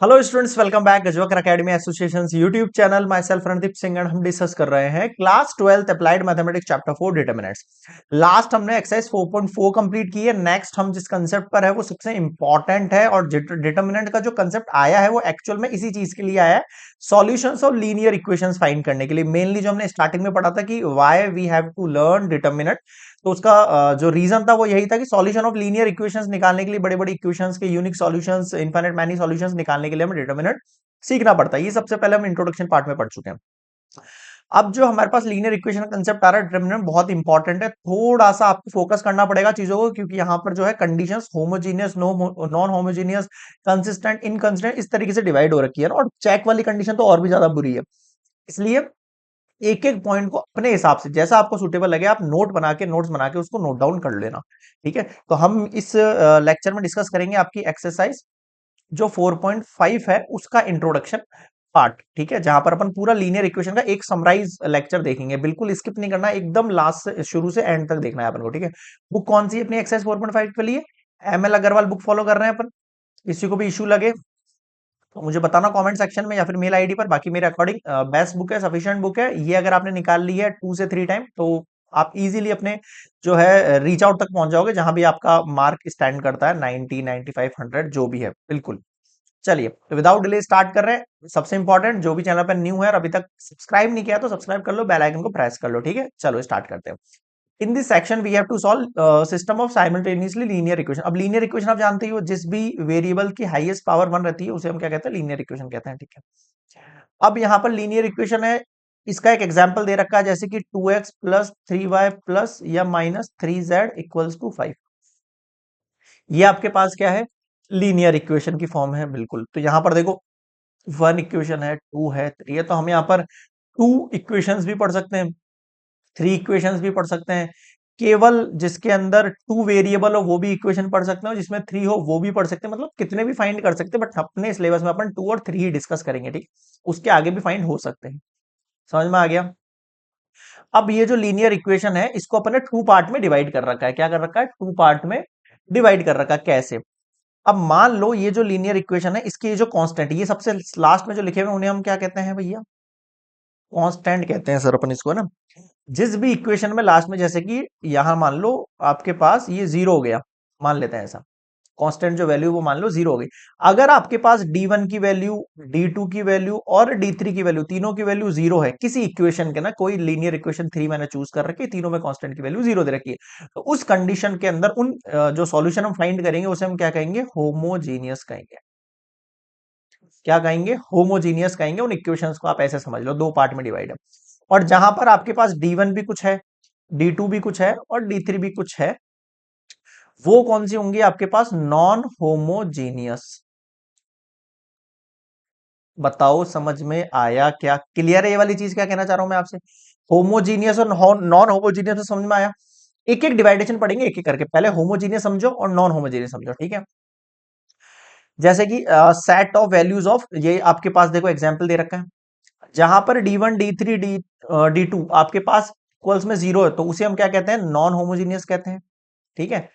Hello students, welcome back Gajwakar academy association YouTube channel. Myself Randeep Singh and हम discuss कर रहे हैं class 12th applied mathematics chapter 4 determinants. Last हमने exercise 4.4 complete की है। नेक्स्ट हम जिस कंसेप्ट पर है वो सबसे इंपॉर्टेंट है, और डिटरमिनेंट का जो कंसेप्ट आया है वो एक्चुअल में इसी चीज के लिए आया है, solutions of linear equations find करने के लिए। मेनली जो हमने स्टार्टिंग में पढ़ा था कि why we have to learn determinant, तो उसका जो रीजन था वो यही था कि सॉल्यूशन ऑफ लीनियर इक्वेशंस निकालने के लिए, बड़े बड़े इक्वेशंस के unique solutions, infinite many solutions निकालने के लिए हमें डिटरमिनेंट सीखना पड़ता है। ये सबसे पहले हम इंट्रोडक्शन पार्ट में पढ़ चुके हैं। अब जो हमारे पास लीनियर इक्वेशन का कंसेप्ट आ रहा है, डिटरमिनेंट बहुत इंपॉर्टेंट है। थोड़ा सा आपको फोकस करना पड़ेगा चीजों को, क्योंकि यहाँ पर जो है conditions homogeneous, non homogeneous, consistent, inconsistent इस तरीके से डिवाइड हो रखी है ना, और चेक वाली कंडीशन तो और भी ज्यादा बुरी है। इसलिए एक एक पॉइंट को अपने हिसाब से जैसा आपको सुटेबल लगे आप नोट्स बना के उसको नोट डाउन कर लेना। ठीक है, तो हम इस लेक्चर में डिस्कस करेंगे आपकी एक्सरसाइज जो 4.5 है उसका इंट्रोडक्शन पार्ट। ठीक है, जहां पर अपन पूरा लीनियर इक्वेशन का एक समराइज लेक्चर देखेंगे। बिल्कुल स्किप नहीं करना, एकदम लास्ट से शुरू से एंड तक देखना है अपन को। ठीक है, बुक कौन सी है अपनी एक्सरसाइज 4.5 के लिए? एमएल अग्रवाल बुक फॉलो कर रहे हैं अपन। किसी को भी इश्यू लगे तो मुझे बताना कमेंट सेक्शन में या फिर मेल आईडी पर। बाकी मेरे अकॉर्डिंग बेस्ट बुक है, सफिशिएंट बुक है ये। अगर आपने निकाल ली है 2 से 3 टाइम तो आप इजीली अपने जो है रीच आउट तक पहुंच जाओगे, जहां भी आपका मार्क स्टैंड करता है 90, 95, 100 जो भी है। बिल्कुल, चलिए तो विदाउट डिले स्टार्ट कर रहे हैं। सबसे इंपॉर्टेंट, जो भी चैनल पर न्यू है और अभी तक सब्सक्राइब नहीं किया तो सब्सक्राइब कर लो, बेल आइकन को प्रेस कर लो। ठीक है, चलो स्टार्ट करते हैं। In this section we have to solve system of simultaneously linear equation. अब लीनियर इक्वेशन आप जानते ही हो, जिस भी वेरिएबल की हाईएस्ट पावर 1 रहती है उसे हम क्या कहते हैं? लीनियर इक्वेशन कहते हैं। ठीक है, अब यहां पर लीनियर इक्वेशन है, इसका एक एग्जांपल दे रखा है, जैसे कि 2x प्लस 3y प्लस या माइनस 3z इक्वल्स टू 5। ये आपके पास क्या है? लीनियर इक्वेशन की फॉर्म है। बिल्कुल, तो यहां पर देखो 1 इक्वेशन है, 2 है, 3 है, तो हम यहाँ पर 2 इक्वेशंस भी पढ़ सकते हैं, 3 इक्वेशंस भी पढ़ सकते हैं। केवल जिसके अंदर 2 वेरिएबल हो वो भी इक्वेशन पढ़ सकते हैं, और जिसमें 3 हो वो भी पढ़ सकते हैं। मतलब कितने भी फाइंड कर सकते हैं, बट अपने सिलेबस में अपन 2 और 3 ही डिस्कस करेंगे। ठीक, उसके आगे भी फाइंड हो सकते हैं। समझ में आ गया? अब ये जो लीनियर इक्वेशन है इसको अपन ने 2 पार्ट में डिवाइड कर रखा है। क्या कर रखा है? 2 पार्ट में डिवाइड कर रखा है। कैसे? अब मान लो ये जो लीनियर इक्वेशन है इसकी ये जो कांस्टेंट, ये सबसे लास्ट में जो लिखे हुए हैं उन्हें हम क्या कहते हैं भैया? कांस्टेंट कहते हैं सर अपन इसको, है ना। जिस भी इक्वेशन में लास्ट में, जैसे कि यहां मान लो आपके पास ये 0 हो गया, मान लेते हैं ऐसा, कांस्टेंट जो वैल्यू वो मान लो 0 हो गई। अगर आपके पास D1 की वैल्यू, D2 की वैल्यू और D3 की वैल्यू, तीनों की वैल्यू 0 है किसी इक्वेशन के ना, कोई लीनियर इक्वेशन 3 मैंने चूज कर रखी है, तीनों में कांस्टेंट की वैल्यू 0 दे रखी है, तो उस कंडीशन के अंदर उन जो सॉल्यूशन हम फाइंड करेंगे उसे हम क्या कहेंगे? होमोजीनियस कहेंगे। क्या कहेंगे? होमोजीनियस कहेंगे। उन इक्वेशंस को आप ऐसे समझ लो, 2 पार्ट में डिवाइड है। और जहां पर आपके पास D1 भी कुछ है, D2 भी कुछ है और D3 भी कुछ है, वो कौन सी होंगी आपके पास? Non homogeneous. बताओ समझ में आया क्या? क्लियर है ये वाली चीज? क्या कहना चाह रहा हूं मैं आपसे? होमोजीनियस और नॉन होमोजीनियस में समझ में आया? एक एक डिवाइडेशन पढ़ेंगे एक एक करके। पहले होमोजीनियस समझो और नॉन होमोजीनियस समझो। ठीक है, जैसे कि सेट ऑफ वैल्यूज ऑफ, ये आपके पास देखो एग्जांपल दे रखा है, जहां पर D1, D3, D2 आपके पास इक्वल्स में 0 है तो उसे हम क्या कहते हैं? नॉन होमोजीनियस कहते हैं। ठीक है,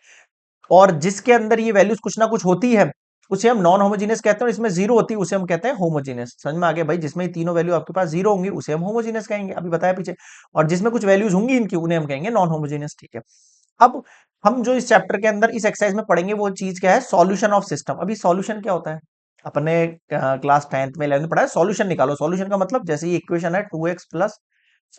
और जिसके अंदर ये वैल्यूज कुछ ना कुछ होती है उसे हम नॉन होमोजीनियस कहते हैं, और इसमें 0 होती है उसे हम कहते हैं होमोजीनियस। समझ में आ गया भाई? जिसमें ये तीनों वैल्यू आपके पास 0 होंगी उसे हम होमोजीनियस कहेंगे, अभी बताया पीछे। और जिसमें कुछ वैल्यूज होंगी इनकी उन्हें हम कहेंगे नॉन होमोजीनियस। ठीक है, अब हम जो इस चैप्टर के अंदर इस एक्सरसाइज में पढ़ेंगे वो चीज क्या है? Solution of system. अभी सॉल्यूशन क्या होता है? अपने क्लास 10th में 11th में पढ़ा है, सॉल्यूशन निकालो। सॉल्यूशन का मतलब, जैसे ये इक्वेशन है 2x plus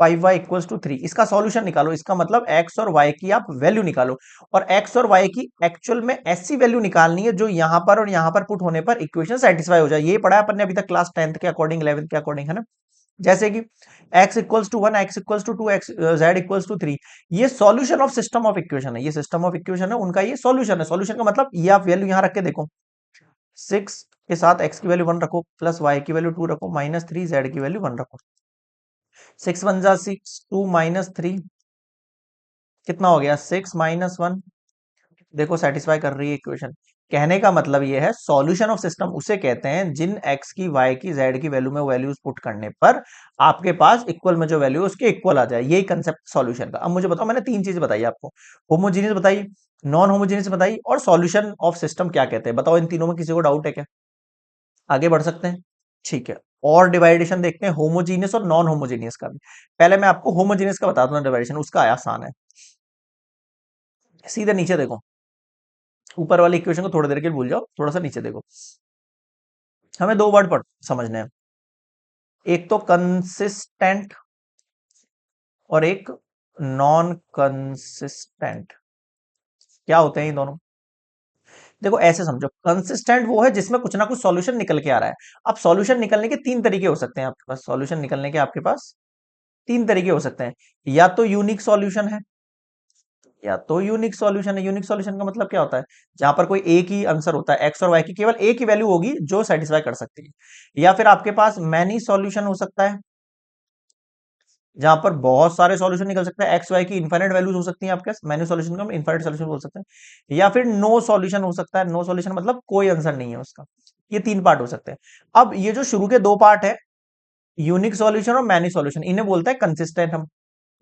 5y equals to 3, इसका सॉल्यूशन निकालो। इसका मतलब x और y की आप वैल्यू निकालो, और x और y की एक्चुअल में ऐसी वैल्यू निकालनी है जो यहां पर और यहां पर पुट होने पर इक्वेशन सेटिस्फाई हो जाए। ये पढ़ा है अपन ने अभी तक क्लास 10th के अकॉर्डिंग, 11th के अकॉर्डिंग, है ना। जैसे कि x equals to 1, x equals to 2, x z equals to 3, ये solution of system of equation है। ये सिस्टम ऑफ इक्वेशन है उनका, ये सॉल्यूशन है। सॉल्यूशन का मतलब ये आप वैल्यू यहां रख के देखो, 6 के साथ x की वैल्यू 1 रखो, प्लस y की वैल्यू 2 रखो, माइनस 3 z की वैल्यू 1 रखो। 6 1 जा 6, 2 माइनस 3 कितना हो गया? 6 माइनस 1। देखो सेटिस्फाई कर रही है इक्वेशन। कहने का मतलब ये है, सॉल्यूशन ऑफ सिस्टम उसे कहते हैं जिन x की, y की, z की वैल्यू में वैल्यूज पुट करने पर आपके पास इक्वल में जो वैल्यू है उसके इक्वल आ जाए। यही कंसेप्ट सॉल्यूशन का। अब मुझे बताओ, मैंने 3 चीजें बताई आपको, होमोजीनियस बताई, नॉन होमोजीनियस बताई, और सॉल्यूशन ऑफ सिस्टम क्या कहते हैं। बताओ इन तीनों में किसी को डाउट है क्या? आगे बढ़ सकते हैं। ठीक है, और डिवाइडेशन देखते हैं होमोजीनियस और नॉन होमोजीनियस का भी। पहले मैं आपको होमोजीनियस का बताता हूँ डिवाइडेशन, उसका आसान है। सीधे नीचे देखो, ऊपर वाली इक्वेशन को थोड़ी देर के लिए भूल जाओ, थोड़ा सा नीचे देखो। हमें दो वर्ड पढ़ समझने हैं, एक तो कंसिस्टेंट और एक नॉन कंसिस्टेंट। क्या होते हैं ये दोनों? देखो ऐसे समझो, कंसिस्टेंट वो है जिसमें कुछ ना कुछ सॉल्यूशन निकल के आ रहा है। अब सॉल्यूशन निकलने के तीन तरीके हो सकते हैं आपके पास, सॉल्यूशन निकलने के आपके पास तीन तरीके हो सकते हैं। या तो यूनिक सॉल्यूशन है, या तो यूनिक सॉल्यूशन है। यूनिक सॉल्यूशन का मतलब क्या होता है? जहां पर कोई एक ही आंसर होता है, एक्स और वाई की केवल एक ही वैल्यू होगी जो सेटिस्फाई कर सकती है। या फिर आपके पास मैनी सॉल्यूशन हो सकता है, जहां पर बहुत सारे सॉल्यूशन निकल सकते हैं, एक्स वाई की इनफाइनाइट वैल्यूज हो सकती हैं आपके पास। मैनी सॉल्यूशन को हम इनफाइनाइट सॉल्यूशन बोल सकते हैं। या फिर नो सॉल्यूशन हो सकता है, नो सॉल्यूशन मतलब कोई आंसर नहीं है उसका। ये तीन पार्ट हो सकते हैं। अब ये जो शुरू के दो पार्ट है, यूनिक सॉल्यूशन और मैनी सॉल्यूशन, इन्हें बोलते हैं कंसिस्टेंट हम।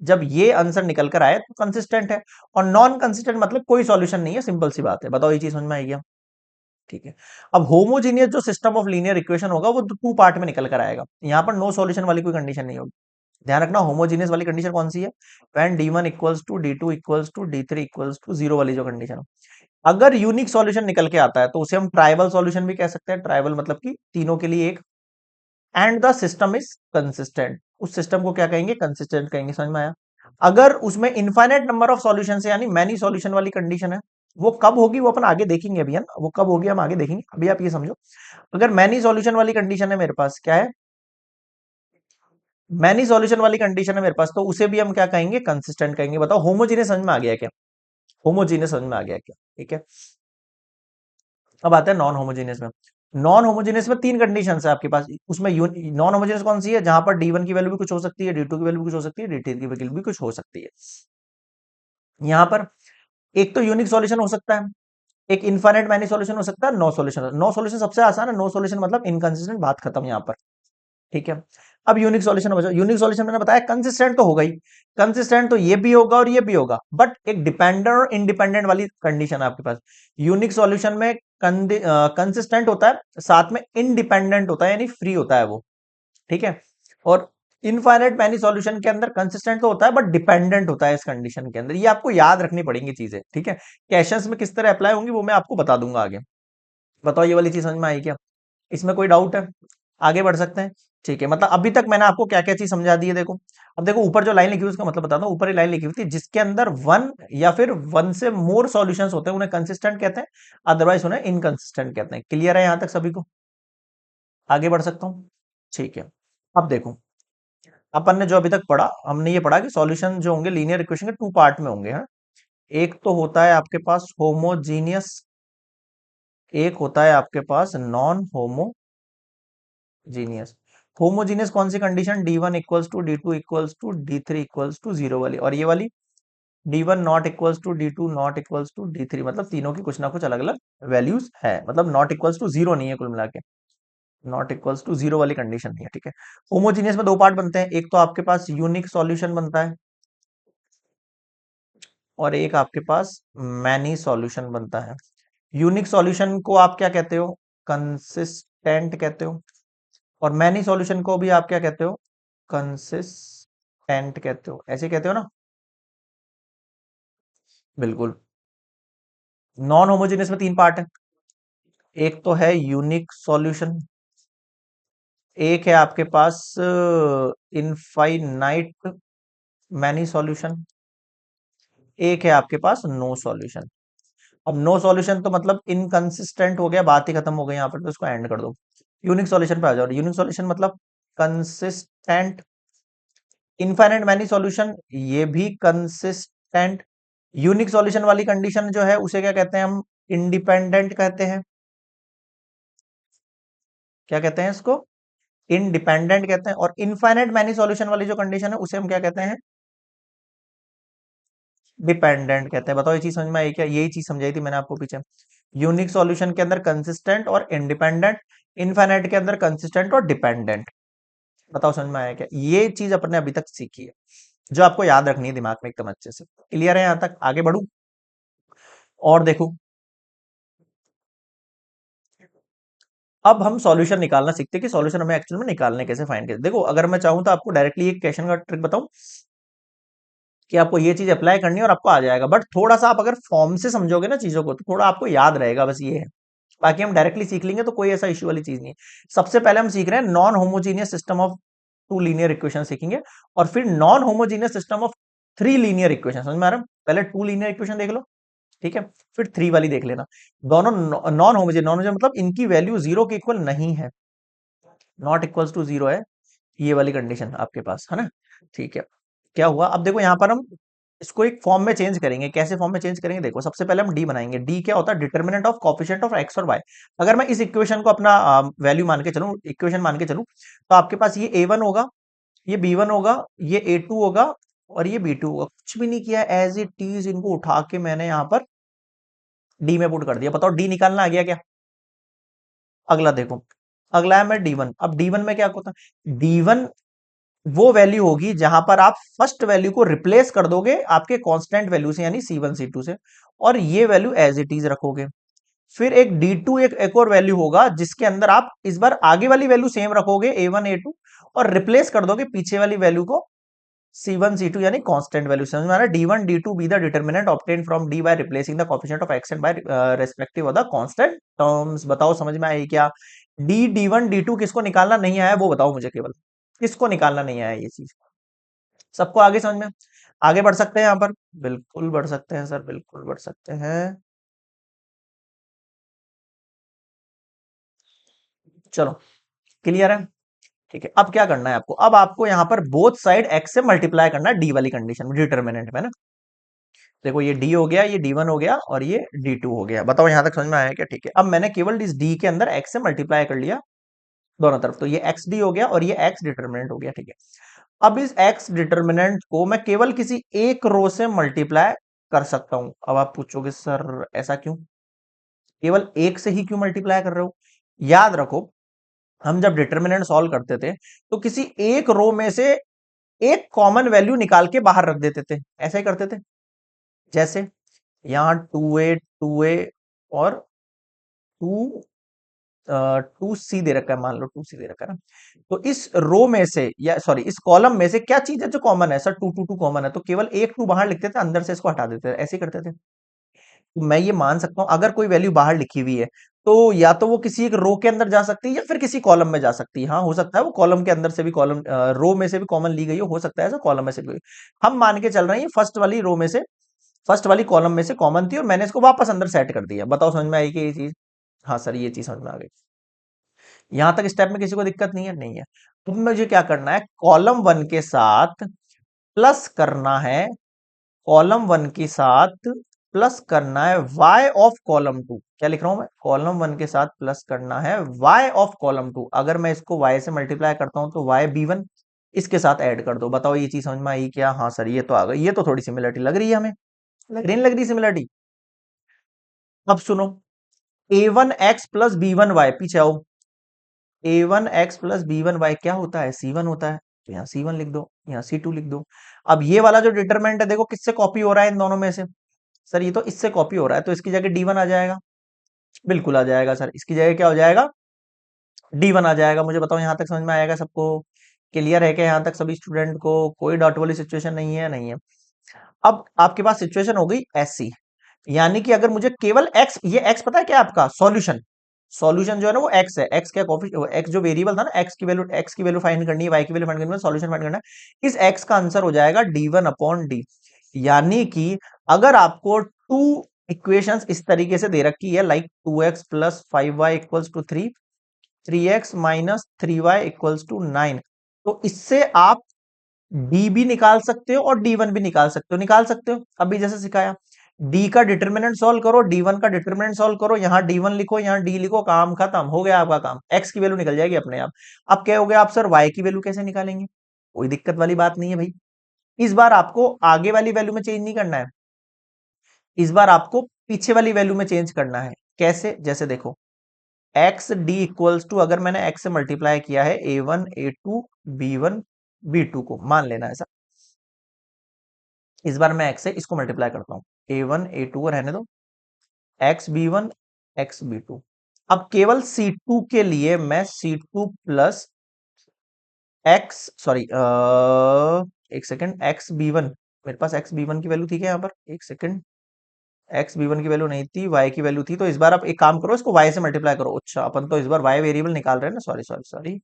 जब ये आंसर निकल कर आए तो कंसिस्टेंट है। और नॉन कंसिस्टेंट मतलब कोई सॉल्यूशन नहीं है, सिंपल सी बात है। बताओ ये चीज समझ में आई क्या? ठीक है। अब होमोजीनियस जो सिस्टम ऑफ लीनियर इक्वेशन होगा वो टू पार्ट में निकल कर आएगा। यहां पर नो सॉल्यूशन वाली कोई कंडीशन नहीं होगी। ध्यान रखना, होमोजीनियस वाली कंडीशन कौन सी है? When d1 equals to d2 equals to d3 equals to 0 वाली जो कंडीशन हो। अगर यूनिक सॉल्यूशन निकल के आता है तो उसे हम ट्राइबल सॉल्यूशन भी कह सकते हैं। ट्राइबल मतलब कि तीनों के लिए एक। And the system is consistent, उस सिस्टम को क्या कहेंगे? कंसिस्टेंट कहेंगे। समझ में आया? अगर उसमें इनफाइनाइट नंबर ऑफ सॉल्यूशन है, यानी मैनी सॉल्यूशन वाली कंडीशन है, वो कब होगी वो अपन आगे देखेंगे अभी, है ना? वो कब होगी हम आगे देखेंगे, अभी आप ये समझो। अगर मैनी सॉल्यूशन वाली कंडीशन है मेरे पास, क्या है? मैनी सॉल्यूशन वाली कंडीशन है मेरे पास, तो उसे भी हम क्या कहेंगे? कंसिस्टेंट कहेंगे। बताओ होमोजीनियस समझ में आ गया क्या? होमोजीनियस समझ में आ गया क्या? ठीक है। अब आते हैं नॉन होमोजीनियस में। नॉन होमोजीनियस में तीन कंडीशन है आपके पास। उसमें नॉन होमोजीनियस कौन सी है? जहां पर डी1 की वैल्यू भी कुछ हो सकती है, डी2 की वैल्यू भी कुछ हो सकती है, डी3 की वैल्यू भी कुछ हो सकती है। यहां पर एक तो यूनिक सॉल्यूशन हो सकता है, एक इनफाइनाइट मैनी सॉल्यूशन हो सकता है, नो सॉल्यूशन। नो सॉल्यूशन सबसे आसान है, नो सॉल्यूशन मतलब इनकंसिस्टेंट, बात खत्म यहां पर। ठीक है। अब यूनिक सॉल्यूशन बचा। यूनिक सॉल्यूशन मैंने बताया कंसिस्टेंट तो होगा ही। कंसिस्टेंट तो ये भी होगा और ये भी होगा, बट एक डिपेंडेंट और इंडिपेंडेंट वाली कंडीशन है आपके पास। यूनिक सॉल्यूशन में कंसिस्टेंट होता है, साथ में इंडिपेंडेंट होता है, यानी फ्री होता है वो। ठीक है। और इनफाइनाइट मैनी सॉल्यूशन के अंदर कंसिस्टेंट तो होता है बट डिपेंडेंट होता है इस कंडीशन के अंदर। ये आपको याद रखनी पड़ेंगी चीजें। ठीक है। क्वेश्चंस में किस तरह अप्लाई होंगी वो मैं आपको बता दूंगा आगे। बताओ ये वाली चीज समझ में आई क्या? इसमें कोई डाउट है? आगे बढ़ सकते हैं। ठीक है, मतलब अभी तक मैंने आपको क्या क्या चीज समझा दी है, देखो। अब देखो ऊपर जो लाइन लिखी हुई है उसका मतलब बताता हूँ। ऊपर ही लाइन लिखी हुई थी, जिसके अंदर वन या फिर वन से मोर सॉल्यूशंस होते हैं उन्हें कंसिस्टेंट कहते हैं, अदरवाइज उन्हें इनकंसिस्टेंट कहते हैं। क्लियर है यहां तक सभी को? आगे बढ़ सकता हूँ। ठीक है। अब देखो, अपन ने जो अभी तक पढ़ा, हमने ये पढ़ा कि सॉल्यूशन जो होंगे लीनियर इक्वेशन के टू पार्ट में होंगे, हैं? एक तो होता है आपके पास होमोजीनियस, एक होता है आपके पास नॉन होमोजीनियस। होमोजीनियस कौन सी condition? D one equals to D two equals to D three equals to 0 वाली। और ये वाली D one not equals to D two not equals to D three, मतलब तीनों की कुछ ना कुछ अलग अलग वैल्यूज है, मतलब नॉट इक्वल्स टू 0 नहीं है कुल मिला के। नॉट इक्वल्स टू 0 वाली कंडीशन नहीं है। ठीक है। होमोजीनियस में दो पार्ट बनते हैं, एक तो आपके पास यूनिक सॉल्यूशन बनता है और एक आपके पास मैनी सॉल्यूशन बनता है। यूनिक सॉल्यूशन को आप क्या कहते हो? कंसिस्टेंट कहते हो। और मैनी सॉल्यूशन को भी आप क्या कहते हो? कंसिस्टेंट कहते हो। ऐसे कहते हो ना? बिल्कुल। नॉन होमोजेनियस में तीन पार्ट है, एक तो है यूनिक सॉल्यूशन, एक है आपके पास इनफाइनाइट मैनी सॉल्यूशन, एक है आपके पास नो सॉल्यूशन। अब नो सॉल्यूशन तो मतलब इनकंसिस्टेंट हो गया, बात ही खत्म हो गई यहां पर, तो इसको एंड कर दो। यूनिक सॉल्यूशन पे आ जाओ। यूनिक सॉल्यूशन मतलब कंसिस्टेंट। इनफाइनाइट मैनी सॉल्यूशन, ये भी कंसिस्टेंट। यूनिक सॉल्यूशन वाली कंडीशन जो है उसे क्या कहते हैं हम? इंडिपेंडेंट कहते हैं। क्या कहते हैं इसको? इंडिपेंडेंट कहते हैं। और इनफाइनाइट मैनी सॉल्यूशन वाली जो कंडीशन है उसे हम क्या कहते हैं? डिपेंडेंट कहते हैं। बताओ ये चीज समझ में आई क्या? यही चीज समझाई थी मैंने आपको पीछे। यूनिक सॉल्यूशन के अंदर कंसिस्टेंट और इंडिपेंडेंट, इनफाइनाइट के अंदर कंसिस्टेंट और डिपेंडेंट। बताओ समझ में आया क्या? ये चीज अपन ने अभी तक सीखी है, जो आपको याद रखनी है दिमाग में एकदम अच्छे से। क्लियर है यहां तक? आगे बढ़ू और देखो। अब हम सॉल्यूशन निकालना सीखते हैं कि सॉल्यूशन हमें एक्चुअल में निकालने कैसे, फाइंड कैसे। देखो अगर मैं चाहूं तो आपको डायरेक्टली एक क्वेश्चन का ट्रिक बताऊं कि आपको ये चीज अप्लाई करनी है और आपको आ जाएगा, बट थोड़ा सा आप अगर फॉर्म से समझोगे ना चीजों को तो थोड़ा आपको याद रहेगा, बस ये है। बाकी हम डायरेक्टली सीख लेंगे तो कोई ऐसा इश्यू वाली चीज नहीं है। सबसे पहले हम सीख रहे हैं non homogeneous system of two linear equation सीखेंगे, और फिर non homogeneous system of three linear equation. समझ में आ रहा है? पहले टू लीनियर इक्वेशन देख लो, ठीक है, फिर थ्री वाली देख लेना। दोनों नॉन होमोजेनियस, नॉन होमोजेनियस मतलब इनकी वैल्यू जीरो के इक्वल नहीं है, नॉट इक्वल्स टू जीरो है, ये वाली कंडीशन आपके पास है ना। ठीक है, क्या हुआ, अब देखो यहां पर हम इसको एक फॉर्म में चेंज करेंगे। कैसे फॉर्म में चेंज करेंगे, देखो सबसे पहले हम डी बनाएंगे। डी क्या होता है, determinant of coefficient of x और वाई। अगर मैं इस इक्वेशन को अपना वैल्यू मान के चलूं, इक्वेशन मान के चलूं, तो आपके पास ये ए वन होगा, ये बी वन होगा, ये ए टू होगा, और ये बी टू होगा। कुछ भी नहीं किया, एज इट इज इनको उठा के मैंने यहाँ पर डी में पुट कर दिया। बताओ डी निकालना आ गया क्या? अगला देखो, अगला है मैं डी वन। अब डी वन में क्या होता है, डी वन वो वैल्यू होगी जहां पर आप फर्स्ट वैल्यू को रिप्लेस कर दोगे आपके कांस्टेंट वैल्यू से, यानी C1 C2 से, और ये वैल्यू एज इट इज रखोगे। फिर एक D2 एक और वैल्यू होगा जिसके अंदर आप इस बार आगे वाली वैल्यू सेम रखोगे A1 A2, और रिप्लेस कर दोगे पीछे वाली वैल्यू को C1 C2 यानी कांस्टेंट वैल्यू। समझ में आ रहा है? D1 D2 be the determinant obtain from D by replacing the coefficient of x and by respective of the constant terms. बताओ समझ में आई क्या? D1 D2 किसको निकालना नहीं आया वो बताओ मुझे, केवल किसको निकालना नहीं आया ये चीज। सबको आगे समझ में? आगे बढ़ सकते हैं यहाँ पर? बिल्कुल बढ़ सकते हैं सर, बिल्कुल बढ़ सकते हैं। चलो, क्लियर है? ठीक है, अब क्या करना है आपको, अब आपको यहाँ पर बोथ साइड x से मल्टीप्लाई करना है डी वाली कंडीशन में, डिटर्मिनेंट में ना। देखो ये d हो गया, ये d1 हो गया, और ये d2 हो गया। बताओ यहां तक समझ में आया क्या? ठीक है, अब मैंने केवल इस d के अंदर x से मल्टीप्लाई कर लिया दोनों तरफ, तो ये xd हो गया और ये x डिटर्मिनेंट हो गया। ठीक है, अब इस x डिटर्मिनेंट को मैं केवल किसी एक रो से मल्टीप्लाई कर सकता हूं। अब आप पूछोगे सर ऐसा क्यों, केवल एक से ही क्यों मल्टीप्लाई कर रहे हो? याद रखो, हम जब डिटर्मिनेंट सॉल्व करते थे तो किसी एक रो में से एक कॉमन वैल्यू निकाल के बाहर रख देते थे, ऐसा ही करते थे। जैसे यहाँ 2a और 2c दे रखा है, मान लो 2c दे रखा है ना, तो इस रो में से, या सॉरी इस कॉलम में से क्या चीज है जो कॉमन है? सर 2 कॉमन है, तो केवल एक 2 बाहर लिखते थे, अंदर से इसको हटा देते थे, ऐसे ही करते थे। तो मैं ये मान सकता हूं अगर कोई वैल्यू बाहर लिखी हुई है तो या तो वो किसी एक रो के अंदर जा सकती है या फिर किसी कॉलम में जा सकती है। हाँ हो सकता है वो कॉलम के अंदर से भी, कॉलम रो में से भी कॉमन ली गई हो सकता है ऐसा, कॉलम में से भी। हम मान के चल रहे हैं फर्स्ट वाली रो में से, फर्स्ट वाली कॉलम में से कॉमन थी और मैंने इसको वापस अंदर सेट कर दिया। बताओ समझ में आई कि ये चीज? हाँ सर ये चीज समझ में आ गई। यहां तक स्टेप में किसी को दिक्कत नहीं है? नहीं है। तो मुझे क्या करना है, कॉलम वन के साथ प्लस करना है, कॉलम वन के साथ प्लस करना है y ऑफ कॉलम टू। क्या लिख रहा हूं मैं, कॉलम वन के साथ प्लस करना है y ऑफ कॉलम टू। अगर मैं इसको y से मल्टीप्लाई करता हूं तो y b1 इसके साथ ऐड कर दो। बताओ ये चीज समझ में आई क्या? हाँ सर ये तो आ गई, ये तो थोड़ी सिमिलरिटी लग रही है हमें, लग रही नहीं लग रही सिमिलरिटी? अब सुनो, a1x प्लस b1y, पीछे आओ। a1x प्लस b1y क्या होता है? c1 होता है, तो यहाँ c1 लिख दो, यहाँ c2 लिख दो। अब ये वाला जो डिटरमिनेंट है देखो किससे कॉपी हो रहा है इन दोनों में से? सर ये तो इससे कॉपी हो रहा है, तो इसकी जगह D1 आ जाएगा। बिल्कुल आ जाएगा सर, इसकी जगह क्या हो जाएगा? D1 आ जाएगा। मुझे बताओ यहाँ तक समझ में आएगा सबको? क्लियर है क्या यहाँ तक सभी स्टूडेंट को? कोई डाउट वाली सिचुएशन नहीं है? नहीं है। अब आपके पास सिचुएशन हो गई ऐसी, यानी कि अगर मुझे केवल x, ये x पता है क्या आपका सॉल्यूशन, सॉल्यूशन जो है ना वो x है। x क्या x जो वेरिएबल था ना, x की वैल्यू फाइंड करनी है, y की वैल्यू फाइंड करनी है, सॉल्यूशन फाइंड करना है। इस x का आंसर हो जाएगा D1 अपॉन डी। यानी कि अगर आपको टू इक्वेशंस इस तरीके से दे रखी है, like 2x plus 5y equals to 3, 3x minus 3y equals to 9, तो इससे आप डी भी निकाल सकते हो और D1 भी निकाल सकते हो। निकाल सकते हो अभी जैसे सिखाया, डी का डिटर्मिनेंट सॉल्व करो, D1 का डिटर्मिनेंट सॉल्व करो, यहाँ D1 लिखो, यहाँ डी लिखो, काम खत्म हो गया आपका काम। x की वैल्यू निकल जाएगी अपने आप। अब क्या हो गया, आप सर y की वैल्यू कैसे निकालेंगे? कोई दिक्कत वाली बात नहीं है भाई, इस बार आपको आगे वाली वैल्यू में चेंज नहीं करना है, इस बार आपको पीछे वाली वैल्यू में चेंज करना है। कैसे? जैसे देखो, एक्स डी इक्वल्स टू, अगर मैंने एक्स से मल्टीप्लाई किया है A1 A2 B1 B2 को, मान लेना ऐसा, इस बार मैं एक्स से इसको मल्टीप्लाई करता हूं, A1 A2 को रहने दो, एक्स B1 एक्स B2, अब केवल C2 के लिए मैं C2 प्लस एक्स सॉरी एक सेकेंड एक्स बी वन, मेरे पास एक्स बी वन की वैल्यू थी क्या यहाँ पर, एक सेकेंड, एक्स बी वन की वैल्यू नहीं थी, वाई की वैल्यू थी, तो इस बार आप एक काम करो, इसको वाई से मल्टीप्लाई करो। अच्छा अपन तो इस बार वाई वेरिएबल निकाल रहे हैं ना, sorry sorry sorry,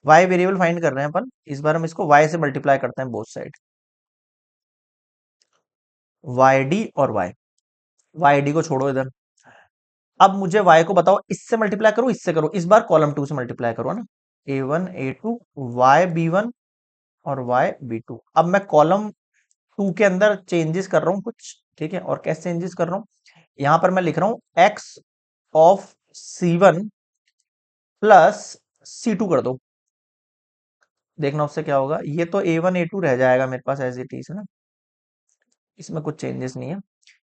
y variable find कर रहे हैं अपन, इस बार हम इसको वाई से मल्टीप्लाई करते हैं बोथ साइड, वाई डी और वाई डी को छोड़ो इधर। अब मुझे y को बताओ, इससे मल्टीप्लाई करो इससे करो, इस बार कॉलम टू से मल्टीप्लाई करो ना, a1 a2 y b1 और y b2। अब मैं कॉलम टू के अंदर चेंजेस कर रहा हूं कुछ, ठीक है, और कैसे चेंजेस कर रहा हूं, यहां पर मैं लिख रहा हूं x of c1 plus c2 कर दो, देखना उससे क्या होगा, ये तो a1 a2 रह जाएगा मेरे पास एज इट इज है ना, इसमें कुछ चेंजेस नहीं है।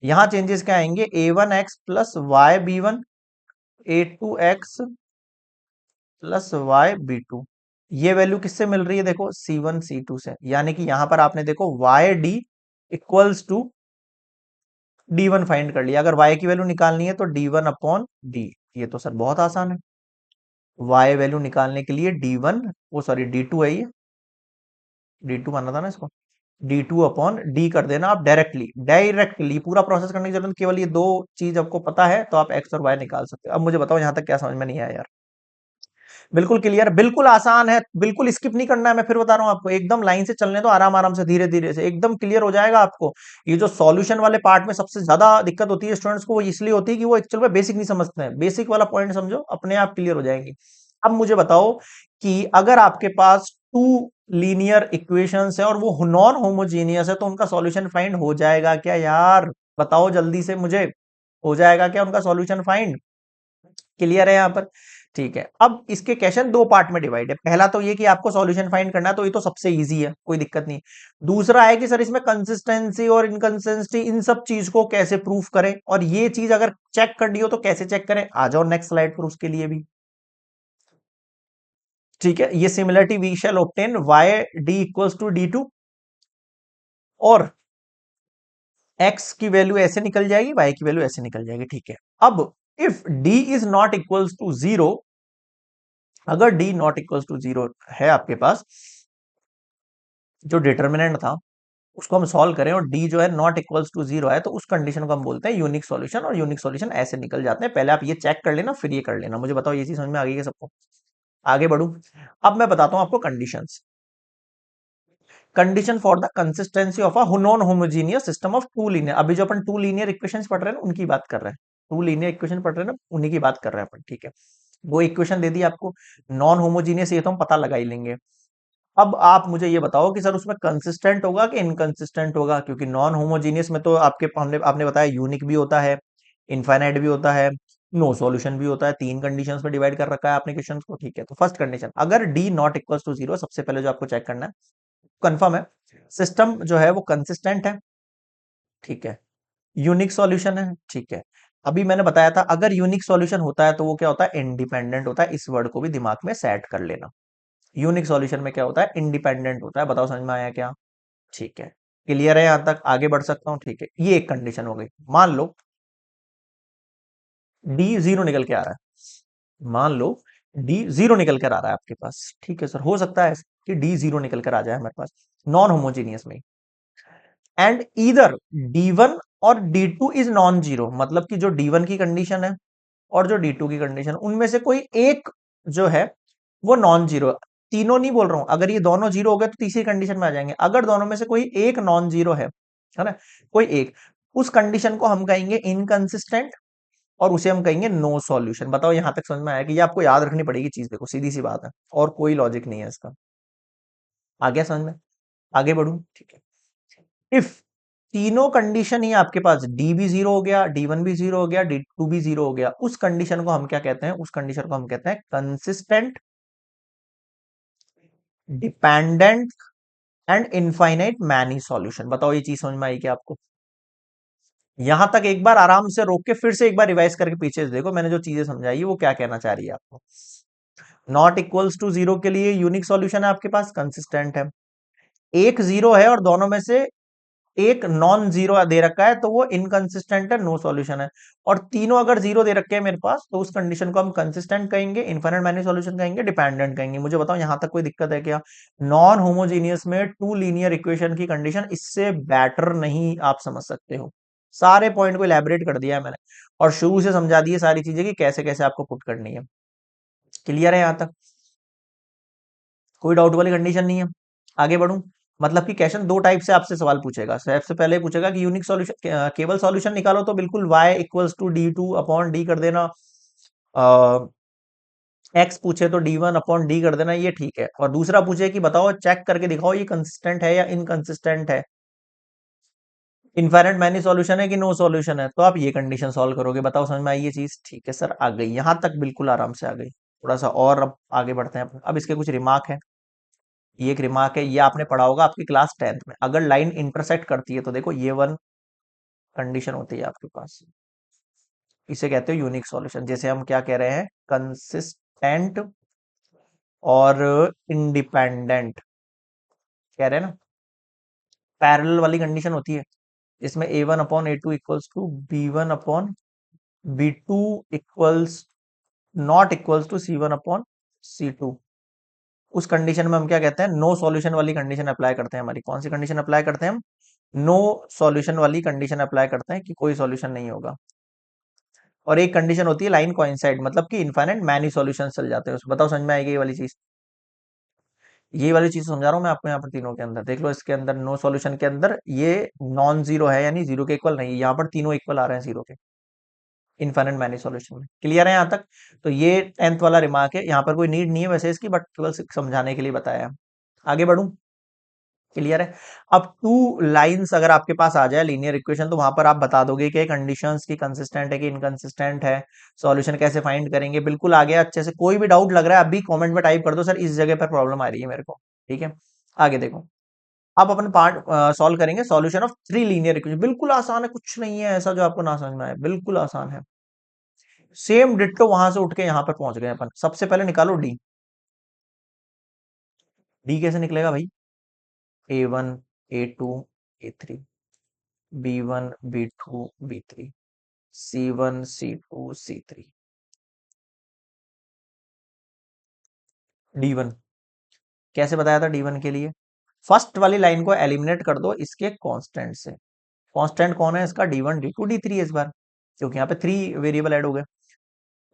यहां चेंजेस क्या आएंगे, a1x plus y b one, a2x plus y b two, ये वैल्यू किससे मिल रही है, देखो C1 C2 से, यानी कि यहां पर आपने देखो y D equals to D1 find कर लिया। अगर y की वैल्यू निकालनी है तो D1 अपॉन डी, ये तो सर बहुत आसान है, y वैल्यू निकालने के लिए D1, वो सॉरी D2 है, ये D2 माना था ना इसको, D2 अपॉन डी कर देना आप डायरेक्टली, डायरेक्टली पूरा प्रोसेस करने की जरूरत, केवल ये दो चीज आपको पता है तो आप x और y निकाल सकते हो। अब मुझे बताओ यहां तक क्या समझ में नहीं आया यार, बिल्कुल क्लियर, बिल्कुल आसान है, बिल्कुल स्किप नहीं करना है, मैं फिर बता रहा हूं आपको, एकदम लाइन से चलने दो, आराम आराम से धीरे धीरे से एकदम क्लियर हो जाएगा आपको। ये जो सॉल्यूशन वाले पार्ट में सबसे ज्यादा दिक्कत होती है स्टूडेंट्स को, वो इसलिए होती है कि वो एक्चुअल में बेसिक नहीं समझते हैं, बेसिक वाला पॉइंट समझो, अपने आप क्लियर हो जाएंगे। अब मुझे बताओ कि अगर आपके पास टू लीनियर इक्वेशंस है और वो नॉन होमोजीनियस है, तो उनका सॉल्यूशन फाइंड हो जाएगा क्या यार, बताओ जल्दी से मुझे, हो जाएगा क्या उनका सॉल्यूशन फाइंड, क्लियर है यहाँ पर, ठीक है। अब इसके क्वेश्चन दो पार्ट में डिवाइड है, पहला तो ये कि आपको सॉल्यूशन फाइंड करना है, तो ये तो सबसे इजी है, कोई दिक्कत नहीं। दूसरा है कि सर इसमें कंसिस्टेंसी और इनकंसिस्टेंसी इन सब चीज को कैसे प्रूफ करें, और ये चीज अगर चेक करनी हो तो कैसे चेक करें, आ जाओ नेक्स्ट स्लाइड पर उसके लिए भी, ठीक है। ये similarity we shall obtain y D equals to D two, और एक्स की वैल्यू ऐसे निकल जाएगी, वाई की वैल्यू ऐसे निकल जाएगी, ठीक है। अब if D is not equals to zero, अगर D not equals to zero है आपके पास, जो डिटर्मिनेंट था उसको हम सॉल्व करें और डी जो है नॉट इक्वल्स टू जीरो है, तो उस कंडीशन को हम बोलते हैं यूनिक सॉल्यूशन, और यूनिक सॉल्यूशन ऐसे निकल जाते हैं। पहले आप ये चेक कर लेना फिर ये कर लेना। मुझे बताओ ये चीज समझ में आ गई है सबको, आगे बढ़ू। अब मैं बताता हूं आपको conditions, condition for the consistency of a non homogeneous system of two linear, अभी जो अपन टू लीनियर इक्वेशंस पढ़ रहे हैं ना उनकी बात कर रहे हैं, टू लीनियर इक्वेशन पढ़ रहे हैं ना उन्हीं की बात कर रहे हैं अपन, ठीक है। वो इक्वेशन दे दी आपको, नॉन होमोजीनियस ये तो हम पता लगा ही लेंगे। अब आप मुझे ये बताओ कि सर उसमें कंसिस्टेंट होगा कि इनकंसिस्टेंट होगा, क्योंकि नॉन होमोजीनियस में तो आपके हमने आपने बताया यूनिक भी होता है, इनफाइनाइट भी होता है, नो सॉल्यूशन भी होता है, तीन कंडीशंस में डिवाइड कर रखा है आपने क्वेश्चंस को, ठीक है। तो फर्स्ट कंडीशन, अगर D not equals to zero, सबसे पहले जो आपको चेक करना है, कंफर्म है सिस्टम जो है वो कंसिस्टेंट है, ठीक है, यूनिक सॉल्यूशन है, ठीक है। अभी मैंने बताया था अगर यूनिक सॉल्यूशन होता है तो वो क्या होता है, इंडिपेंडेंट होता है, इस वर्ड को भी दिमाग में सेट कर लेना। यूनिक सॉल्यूशन में क्या होता है, इंडिपेंडेंट होता है, बताओ समझ में आया क्या, ठीक है, क्लियर है, यहां तक आगे बढ़ सकता हूं, ठीक है। ये एक कंडीशन हो गई। मान लो डी जीरो निकल के आ रहा है, मान लो डी जीरो निकल कर आ रहा है आपके पास, ठीक है सर, हो सकता है कि डी जीरो निकल कर आ जाए हमारे पास नॉन होमोजीनियस में, एंड ईदर D1 और D2 इज नॉन जीरो, मतलब कि जो D1 की कंडीशन है और जो D2 की कंडीशन, उनमें से कोई एक जो है वो नॉन जीरो, तीनों नहीं बोल रहा हूं, अगर ये दोनों जीरो हो गए तो तीसरी कंडीशन में आ जाएंगे, अगर दोनों में से कोई एक नॉन जीरो है ना, कोई एक, उस कंडीशन को हम कहेंगे इनकंसिस्टेंट, और उसे हम कहेंगे नो सॉल्यूशन। बताओ यहां तक समझ में आया कि ये आपको याद रखनी पड़ेगी चीज, देखो सीधी सी बात है, और कोई लॉजिक नहीं है इसका, आ गया समझ में, आगे बढ़ू, ठीक है। इफ तीनों कंडीशन ही आपके पास, डी भी जीरो हो गया, D1 भी जीरो हो गया, D2 भी जीरो हो गया, उस कंडीशन को हम क्या कहते हैं, उस कंडीशन को हम कहते हैं consistent, dependent and infinite many solution. बताओ ये चीज समझ में आई क्या आपको, यहां तक एक बार आराम से रोक के फिर से एक बार रिवाइज करके पीछे से देखो मैंने जो चीजें समझाई है वो क्या कहना चाह रही है आपको। नॉट इक्वल्स टू जीरो के लिए यूनिक सॉल्यूशन है आपके पास, कंसिस्टेंट है, एक जीरो है और दोनों में से एक नॉन जीरो दे रखा है तो वो इनकंसिस्टेंट है, नो सॉल्यूशन है। और तीनों अगर जीरो दे रखे हैं मेरे पास तो उस कंडीशन को हम कंसिस्टेंट कहेंगे, इनफाइनाइट मैनी सॉल्यूशन कहेंगे, डिपेंडेंट कहेंगे। मुझे बताओ यहां तक कोई दिक्कत है क्या? नॉन होमोजीनियस में टू लीनियर इक्वेशन की कंडीशन इससे बेटर नहीं आप समझ सकते हो। सारे पॉइंट को इलेबोरेट कर दिया है मैंने और शुरू से समझा दी है सारी चीजें कि कैसे कैसे आपको पुट करनी है। क्लियर है यहां तक? कोई डाउट वाली कंडीशन नहीं है? आगे बढ़ूं? मतलब कि क्वेश्चन दो टाइप से आपसे सवाल पूछेगा। सबसे पहले पूछेगा कि यूनिक सॉल्यूशन, केवल सॉल्यूशन निकालो, तो बिल्कुल y equals to D two upon d कर देना। x पूछे तो d1 अपॉन डी कर देना, ये ठीक है। और दूसरा पूछे कि बताओ, चेक करके दिखाओ ये कंसिस्टेंट है या इनकंसिस्टेंट है, इनफाइनाइट मैनी सॉल्यूशन है कि नो सॉल्यूशन है, तो आप ये कंडीशन सॉल्व करोगे। बताओ समझ में आई ये चीज? ठीक है सर, आ गई यहां तक, बिल्कुल आराम से आ गई। थोड़ा सा और अब आगे बढ़ते हैं। अब इसके कुछ रिमार्क है। ये एक रिमार्क है, ये आपने पढ़ा होगा आपकी क्लास 10th में। अगर लाइन इंटरसेक्ट करती है तो देखो ये वन कंडीशन होती है आपके पास, इसे कहते हो यूनिक सॉल्यूशन। जैसे हम क्या कह रहे हैं, कंसिस्टेंट और इंडिपेंडेंट कह रहे हैं ना। पैरेलल वाली कंडीशन होती है जिसमें a1/a2 equals to b1/b2 equals not equals to c1/c2। उस कंडीशन में हम क्या कहते हैं, नो सॉल्यूशन वाली कंडीशन अप्लाई करते हैं। हमारी कौन सी कंडीशन अप्लाई करते हैं हम? नो सॉल्यूशन वाली कंडीशन अप्लाई करते हैं कि कोई सॉल्यूशन नहीं होगा। और एक कंडीशन होती है लाइन कोइंसाइड, मतलब कि इनफाइनाइट मैनी सॉल्यूशन चल जाते हैं। बताओ समझ में आएगी ये वाली चीज? ये वाली चीज समझा रहा हूँ मैं आपको। यहाँ पर तीनों के अंदर देख लो, इसके अंदर नो सॉल्यूशन के अंदर ये नॉन जीरो है, यानी जीरो के इक्वल नहीं। यहाँ पर तीनों इक्वल आ रहे हैं जीरो के, इनफाइनाइट मैनी सॉल्यूशन में। क्लियर है यहाँ तक? तो ये 10th वाला रिमार्क है, यहाँ पर कोई नीड नहीं है वैसे इसकी, बट केवल समझाने के लिए बताया है। आगे बढ़ूं? क्लियर है? अब टू लाइंस अगर आपके पास आ जाए लीनियर इक्वेशन, तो वहां पर आप बता दोगे कि कंडीशंस की कंसिस्टेंट है कि इनकंसिस्टेंट है, सॉल्यूशन कैसे फाइंड करेंगे। बिल्कुल आ गया अच्छे से। कोई भी डाउट लग रहा है अभी कमेंट में टाइप कर दो, सर इस जगह पर प्रॉब्लम आ रही है मेरे को। ठीक है, आगे देखो। अब अपन पार्ट सॉल्व करेंगे, solution of three linear equation. बिल्कुल आसान है, कुछ नहीं है ऐसा जो आपको ना समझ में आए, बिल्कुल आसान है। सेम डिट्टो वहां से उठ के यहां पर पहुंच गए अपन। सबसे पहले निकालो डी। डी कैसे निकलेगा भाई? a1 a2 a3, b1 b2 b3, c1 c2 c3, d1। कैसे बताया था d1 के लिए? फर्स्ट वाली लाइन को एलिमिनेट कर दो इसके कांस्टेंट से। कांस्टेंट कौन है इसका? d1 d2 d3 है इस बार, क्योंकि यहाँ पे थ्री वेरिएबल ऐड हो गए।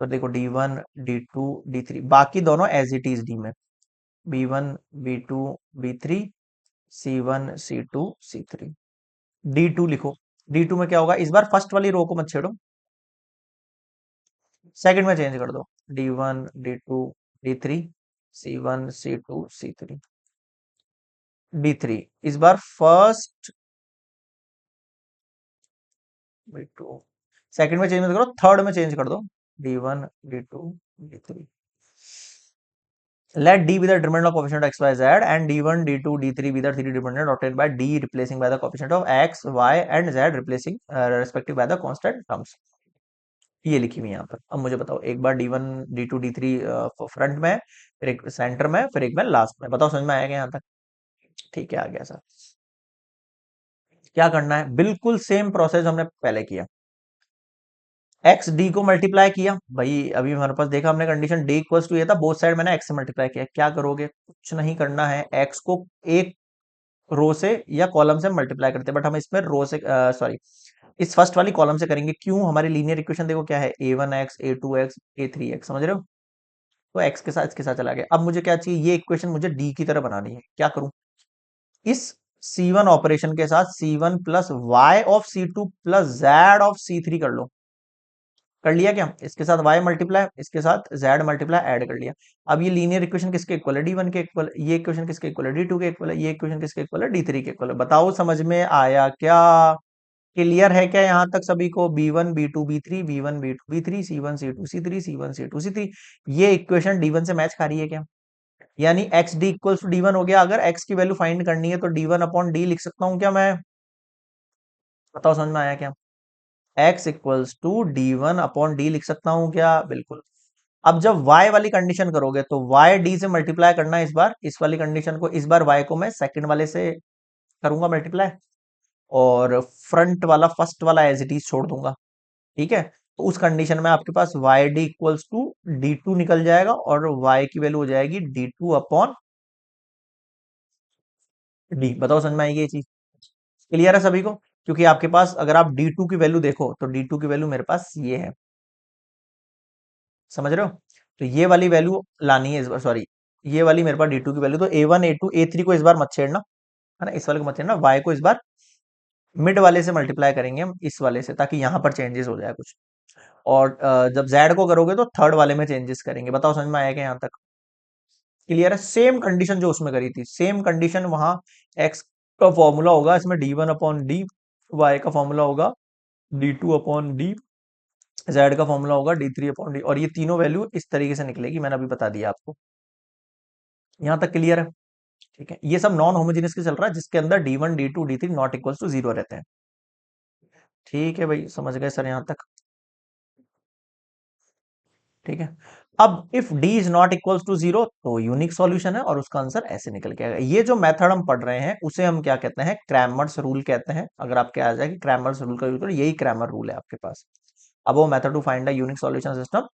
तो देखो d1 d2 d3, बाकी दोनों एज इट इज डी में, b1 b2 b3 c1 c2 c3। d2 लिखो। d2 में क्या होगा? इस बार फर्स्ट वाली रो को मत छेड़ो, सेकंड में चेंज कर दो। d1 d2 d3 c1 c2 c3 d3। इस बार फर्स्ट d2, सेकंड में चेंज मत करो, थर्ड में चेंज कर दो। d1 d2 d3। Let D be the determinant of coefficient of x, y, z, and d1, d2, d3 be the three determinant obtained by D replacing by the coefficient of x, y, and z replacing respective by the constant terms। ये लिखी हुई है यहाँ पर। अब मुझे बताओ, एक बार d1 d2 d3 फ्रंट में, फिर एक सेंटर में, फिर एक में लास्ट में। बताओ समझ में आएगा यहाँ तक? ठीक है, आ गया सर। क्या करना है? बिल्कुल सेम प्रोसेस हमने पहले किया। एक्स डी को मल्टीप्लाई किया भाई, अभी हमारे पास देखा हमने कंडीशन डी इक्वल्स टू ये था, बोथ साइड मैंने एक्स से मल्टीप्लाई किया। क्या करोगे? कुछ नहीं करना है, एक्स को एक रो से या कॉलम से मल्टीप्लाई करते हैं, बट हम इसमें रो से, सॉरी, इस फर्स्ट वाली कॉलम से करेंगे। क्यों? हमारी लीनियर इक्वेशन देखो क्या है, a1x a2x a3x, समझ रहे हो? तो x के साथ इसके साथ चला गया। अब मुझे क्या चाहिए? ये इक्वेशन मुझे डी की तरह बनानी है। क्या करूं? इस C1 ऑपरेशन के साथ C1 plus y of C2 plus Z of C3 कर लो। कर लिया क्या? इसके साथ y मल्टीप्लाई, इसके साथ z मल्टीप्लाई ऐड कर लिया। अब ये लीनियर इक्वेशन किसके इक्वल है? d1 के इक्वल। ये इक्वेशन किसके इक्वल है? d2 के इक्वल है। ये इक्वेशन किसके इक्वल है? d3 के इक्वल है। बताओ समझ में आया क्या? क्लियर है क्या यहां तक सभी को? b1 b2 b3 b1 b2 b3 c1 c2 c3 c1 c2 c3, ये इक्वेशन d1 से मैच खा रही है क्या? यानी x d equals to d1 हो गया। अगर x की वैल्यू फाइंड करनी है तो d1 अपॉन डी लिख सकता हूं क्या मैं? बताओ समझ में आया क्या? x equals to d1 upon d लिख सकता हूं क्या? बिल्कुल। अब जब y वाली कंडीशन करोगे तो y d से मल्टीप्लाई करना है इस बार, इस वाली कंडीशन को। इस बार y को मैं सेकंड वाले से करूंगा मल्टीप्लाई। और फ्रंट वाला फर्स्ट वाला एज इट इज छोड़ दूंगा। ठीक है, तो उस कंडीशन में आपके पास y D equals to D two निकल जाएगा और वाई की वैल्यू हो जाएगी डी टू अपॉन डी। बताओ समझ में आएगी ये चीज? क्लियर है सभी को? क्योंकि आपके पास अगर आप डी टू की वैल्यू देखो तो डी टू की वैल्यू मेरे पास ये है, समझ रहे हो? तो ये वाली वैल्यू लानी है इस बार, सॉरी ये वाली मेरे पास डी टू की वैल्यू, तो a one a two a three को इस बार मत छेड़ना, है ना, इस वाले को मत छेड़ना, वाई को इस बार मिड वाले से मल्टीप्लाई करेंगे हम इस वाले से, ताकि यहां पर चेंजेस हो जाए कुछ। और जब जेड को करोगे तो थर्ड वाले में चेंजेस करेंगे। बताओ समझ में आएगा यहाँ तक? क्लियर है? सेम कंडीशन जो उसमें करी थी, सेम कंडीशन वहां। एक्स का फॉर्मूला होगा इसमें d one upon d, y का फॉर्मूला होगा d two upon d, z का फॉर्मूला होगा डी थ्री अपॉन डी, और ये तीनों वैल्यू इस तरीके से निकलेगी, मैंने अभी बता दिया आपको। यहाँ तक क्लियर है? ठीक है, ये सब नॉन होमोजेनियस के चल रहा है जिसके अंदर d one D two D three not equal to zero रहते हैं। ठीक है भाई, समझ गए सर यहाँ तक? ठीक है। अब if D is not equals to zero तो यूनिक सॉल्यूशन है और उसका आंसर ऐसे निकल के आएगा। ये जो मेथड हम पढ़ रहे हैं उसे हम क्या कहते हैं? क्रैमर्स रूल कहते हैं। अगर आपके आ जाए कि क्रैमर्स रूल का यूज करो, यही क्रैमर रूल है आपके पास। अब वो method to find a unique solution system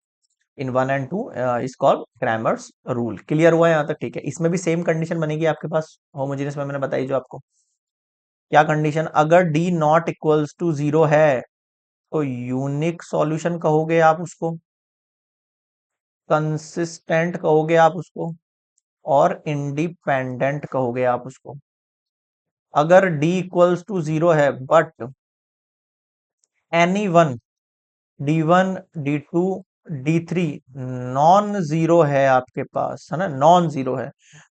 in one and two is called Cramer's rule. Clear हुआ यहाँ तक? ठीक है, इसमें भी सेम कंडीशन बनेगी आपके पास होमोजेनियस में, मैंने बताई जो आपको। क्या कंडीशन? अगर D not equals to zero है तो यूनिक सॉल्यूशन कहोगे आप उसको, कंसिस्टेंट कहोगे आप उसको, और इंडिपेंडेंट कहोगे आप उसको। अगर d इक्वल्स टू जीरो है but any one, D one D two D three non zero है आपके पास, है ना, नॉन जीरो है,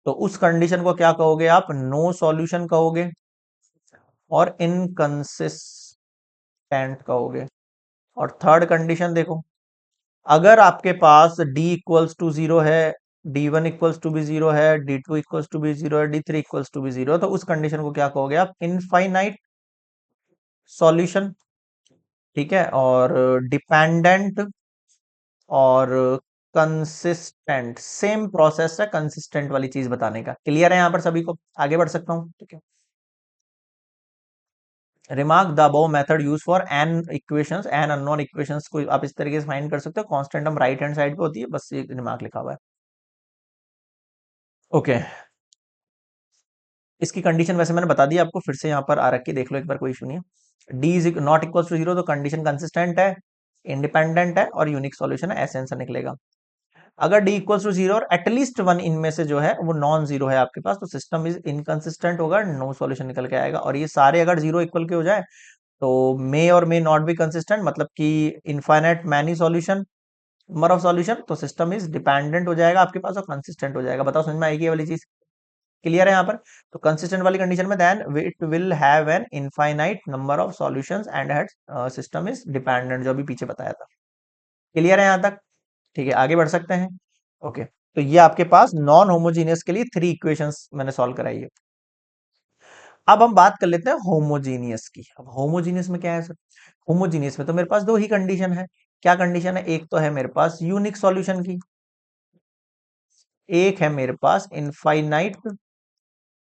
तो उस कंडीशन को क्या कहोगे आप? नो सॉल्यूशन कहोगे और इनकंसिस्टेंट कहोगे। और थर्ड कंडीशन देखो, अगर आपके पास d इक्वल्स टू जीरो है, डी वन इक्वल्स टू भी जीरो है, डी टू इक्वल्स टू भी जीरो है, डी थ्री इक्वल्स टू भी जीरो, तो उस कंडीशन को क्या कहोगे आप? Infinite solution. ठीक है, और डिपेंडेंट और कंसिस्टेंट, सेम प्रोसेस है कंसिस्टेंट वाली चीज बताने का। क्लियर है यहाँ पर सभी को? आगे बढ़ सकता हूँ? ठीक है। Remark the above method use for n equations, n unknown equations को आप इस तरीके से फाइंड कर सकते हो। कांस्टेंट हम राइट हैंड साइड पे होती है, बस ये रिमार्क लिखा हुआ है। ओके, इसकी कंडीशन वैसे मैंने बता दी आपको, फिर से यहाँ पर आ रखी देख लो एक बार, कोई इशू नहीं है। D is not equal to zero तो कंडीशन कंसिस्टेंट है, इंडिपेंडेंट है और यूनिक सॉल्यूशन है, ऐसे आंसर निकलेगा। अगर डी इक्वल टू जीरो और एटलीस्ट वन इनमें से जो है वो नॉन जीरो है आपके पास, तो सिस्टम इज इनकंसिस्टेंट होगा, नो सॉल्यूशन निकल के आएगा। और ये सारे अगर जीरो इक्वल के हो जाए तो मे और मे नॉट बी कंसिस्टेंट, मतलब कि infinite many solution, number of solution, तो सिस्टम इज डिपेंडेंट हो जाएगा आपके पास और कंसिस्टेंट हो जाएगा। बताओ समझ में आएगी ये वाली चीज? क्लियर है यहाँ पर? तो कंसिस्टेंट वाली कंडीशन में then it will have an infinite number of solutions and had system is dependent, जो अभी पीछे बताया था। क्लियर है यहाँ तक? ठीक है, आगे बढ़ सकते हैं। ओके, तो ये आपके पास नॉन होमोजीनियस के लिए थ्री इक्वेशंस मैंने सॉल्व कराई है। अब हम बात कर लेते हैं होमोजीनियस की। अब होमोजीनियस में क्या है सर? होमोजीनियस में तो मेरे पास दो ही कंडीशन है। क्या कंडीशन है? एक तो है मेरे पास यूनिक सॉल्यूशन की, एक है मेरे पास इनफाइनाइट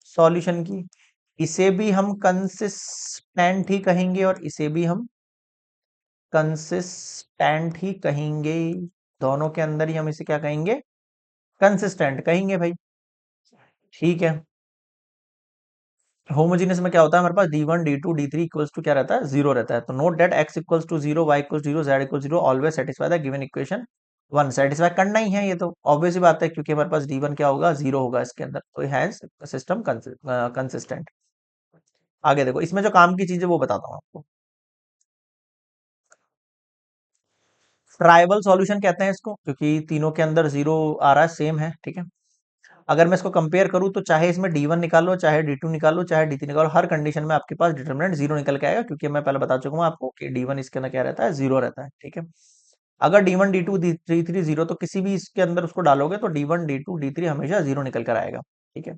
सॉल्यूशन की। इसे भी हम कंसिस्टेंट ही कहेंगे और इसे भी हम कंसिस्टेंट ही कहेंगे। दोनों के अंदर ही हम इसे क्या कहेंगे? कंसिस्टेंट कहेंगे भाई। ठीक है, होमोजीनियस में क्या होता है? हमारे पास D one D two D three equals to क्या रहता है? जीरो रहता है। तो note that x equals to zero, y equals zero, z equals zero always satisfy the given equation one. Satisfy करना ही है, ये तो ऑब्वियस ही बात है, क्योंकि हमारे पास डी वन क्या होगा? जीरो होगा इसके अंदर, तो हैज सिस्टम कंसिस्टेंट। आगे देखो, इसमें जो काम की चीज है वो बताता हूँ आपको। ट्राइबल सॉल्यूशन कहते हैं इसको, क्योंकि तीनों के अंदर जीरो आ रहा है, सेम है। ठीक है, अगर मैं इसको कंपेयर करूं तो चाहे इसमें डी वन निकालो, चाहे डी टू निकालो, चाहे डी थ्री निकालो, हर कंडीशन में आपके पास डिटरमिनेंट जीरो निकल के आएगा, क्योंकि मैं पहले बता चुका हूं आपको कि डी वन इसके अंदर क्या रहता है? जीरो रहता है। ठीक है, अगर D one D two D three three zero, तो किसी भी इसके अंदर उसको डालोगे तो D one D two D three हमेशा जीरो निकल कर आएगा। ठीक है,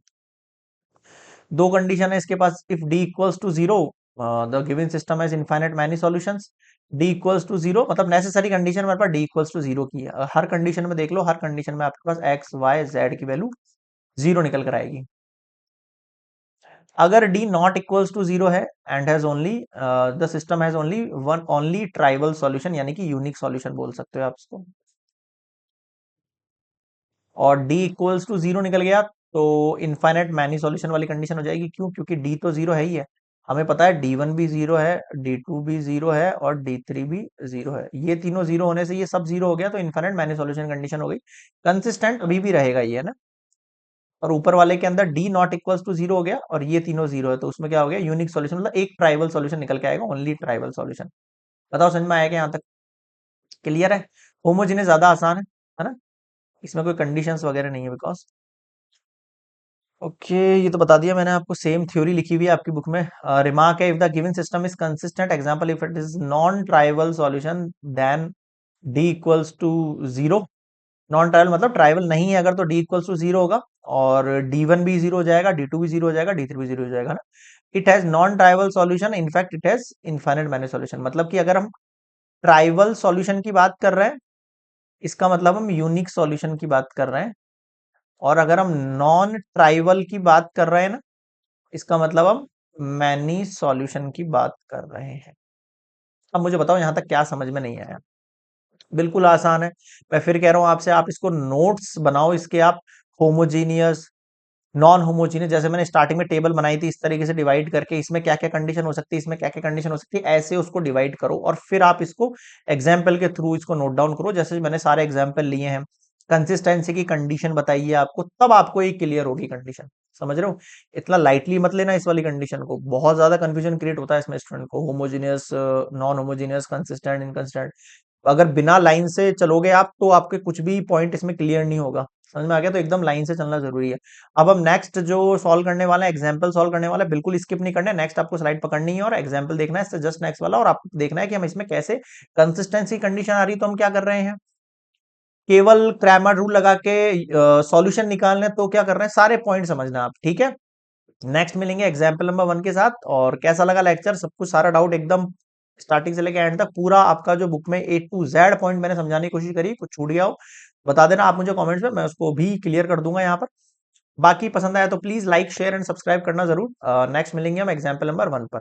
दो कंडीशन है इसके पास। If D equals to zero the given system has infinite many solutions. D equals to zero मतलब नेसेसरी कंडीशन मेरे पास डी इक्वल्स टू जीरो की है। हर कंडीशन में देख लो, हर कंडीशन में आपके पास एक्स वाई जेड की वैल्यू जीरो निकल कर आएगी। अगर D not equals to zero है and has only the system has only one only trivial solution, यानी कि यूनिक सॉल्यूशन बोल सकते हो आप इसको। और डी इक्वल्स टू जीरो निकल गया तो इनफाइनाइट मैनी सॉल्यूशन वाली कंडीशन हो जाएगी। क्यों? क्योंकि डी तो जीरो है ही है, हमें पता है डी वन भी जीरो है, डी टू भी जीरो है और डी थ्री भी जीरो है। ये तीनों जीरो होने से ये सब जीरो हो गया, तो इनफाइनाइट मैनी सॉल्यूशन कंडीशन हो गई। कंसिस्टेंट अभी भी रहेगा ये, है ना। और ऊपर वाले के अंदर D not equals to zero हो गया और ये तीनों जीरो है, तो उसमें क्या हो गया, यूनिक सॉल्यूशन, मतलब एक ट्राइबल सॉल्यूशन निकल के आएगा, ओनली ट्राइबल सॉल्यूशन। बताओ समझ में आया कि यहाँ तक क्लियर है? होमोजेनियस ज्यादा आसान है ना, इसमें कोई कंडीशंस वगैरह नहीं है बिकॉज। ओके, ये तो बता दिया मैंने आपको। सेम थ्योरी लिखी हुई है आपकी बुक में। रिमार्क है, if the given system is consistent, example if it is non trivial solution then D equals to zero. Non trivial मतलब ट्राइबल नहीं है अगर, तो डी इक्वल्स टू जीरो होगा, और डी वन भी जीरो हो जाएगा, डी टू भी जीरो हो जाएगा, डी थ्री भी जीरो हो जाएगा ना। It has non trivial solution, in fact it has infinite many solution. मतलब कि अगर हम ट्राइबल सॉल्यूशन की बात कर रहे हैं, इसका मतलब हम यूनिक सॉल्यूशन की बात कर रहे हैं। और अगर हम नॉन ट्राइबल की बात कर रहे हैं ना, इसका मतलब हम मैनी सॉल्यूशन की बात कर रहे हैं। अब मुझे बताओ यहां तक क्या समझ में नहीं आया? बिल्कुल आसान है। मैं फिर कह रहा हूं आपसे, आप इसको नोट्स बनाओ इसके, आप होमोजीनियस, नॉन होमोजीनियस, जैसे मैंने स्टार्टिंग में टेबल बनाई थी इस तरीके से डिवाइड करके, इसमें क्या क्या कंडीशन हो सकती है, इसमें क्या क्या कंडीशन हो सकती है, ऐसे उसको डिवाइड करो और फिर आप इसको एग्जाम्पल के थ्रू इसको नोट डाउन करो। जैसे मैंने सारे एग्जाम्पल लिए हैं, कंसिस्टेंसी की कंडीशन बताइए आपको, तब आपको ये क्लियर होगी कंडीशन। समझ रहे हो? इतना लाइटली मत लेना इस वाली कंडीशन को, बहुत ज्यादा कंफ्यूजन क्रिएट होता है इसमें स्टूडेंट को, homogeneous, non homogeneous, consistent, inconsistent. अगर बिना लाइन से चलोगे आप तो आपके कुछ भी पॉइंट इसमें क्लियर नहीं होगा। समझ में आ गया? तो एकदम लाइन से चलना जरूरी है। अब हम नेक्स्ट जो सॉल्व करने वाला है, एग्जांपल सॉल्व करने वाला है, बिल्कुल स्किप नहीं करना है। नेक्स्ट आपको स्लाइड पकड़नी है और एग्जांपल देखना है, इससे जस्ट नेक्स्ट वाला, और आपको देखना है कि हम इसमें कैसे, कंसिस्टेंसी कंडीशन आ रही है तो हम क्या कर रहे हैं, केवल क्रैमर रूल लगा के सॉल्यूशन निकालने, तो क्या कर रहे हैं, सारे पॉइंट समझना आप, ठीक है। नेक्स्ट मिलेंगे एग्जाम्पल नंबर वन के साथ। और कैसा लगा लेक्चर, सब कुछ सारा डाउट एकदम स्टार्टिंग से लेकर एंड तक पूरा आपका जो बुक में A to Z पॉइंट मैंने समझाने की कोशिश करी, कुछ छूट गया हो बता देना आप मुझे कमेंट्स में, मैं उसको भी क्लियर कर दूंगा यहाँ पर। बाकी पसंद आया तो please like share and subscribe करना जरूर। नेक्स्ट मिलेंगे हम एग्जाम्पल नंबर वन पर।